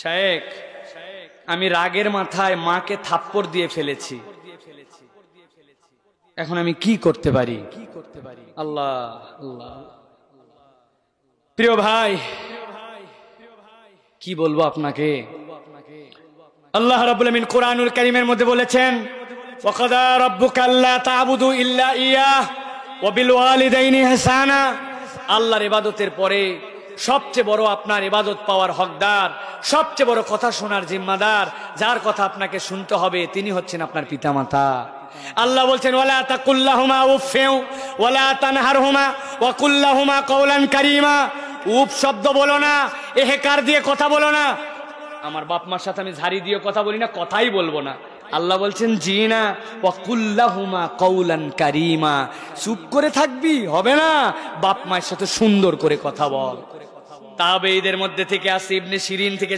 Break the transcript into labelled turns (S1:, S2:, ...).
S1: শায়েখ, আমি রাগের মাথায় মাকে থাপ্পড় দিয়ে ফেলেছি, এখন আমি কি করতে পারি? আল্লাহ আল্লাহ, প্রিয় ভাই কি বলবো আপনাকে। আল্লাহ রাব্বুল আমিন কোরআনুল কারীমের মধ্যে বলেছেন, ওয়াকাদা রাব্বুকা আল্লা তা'বুদু ইল্লা ইয়াহ ওয়া বিল ওয়ালিদাইনি ইহসানা। আল্লাহর ইবাদতের পরে সবচেয়ে বড় আপনার ইবাদত পাওয়ার হকদার, সবচেয়ে বড় কথা শোনার জিম্মাদার, যার কথা আপনাকে শুনতে হবে তিনি হচ্ছেন আপনার পিতামাতা। আল্লাহ বলছেন, ওয়ালা তাকুল্লাহুমা উফফিউ ওয়ালা তানহারহুমা ওয়া কুল্লাহুমা কওলান কারীমা। উফ শব্দ বলো না, এহেকার দিয়ে কথা বলো না। আমার বাপ মার সাথে আমি ঝাড়ি দিয়ে কথা বলি না, কথাই বলবো না। আল্লাহ বলছেন জি না, ওয়া কুল্লাহুমা কওলান কারীমা। চুপ করে থাকবি হবে না, বাপ মায়ের সাথে সুন্দর করে কথা বল। তাবেঈদের মধ্যে থেকে আসে ইবনে সিরিন থেকে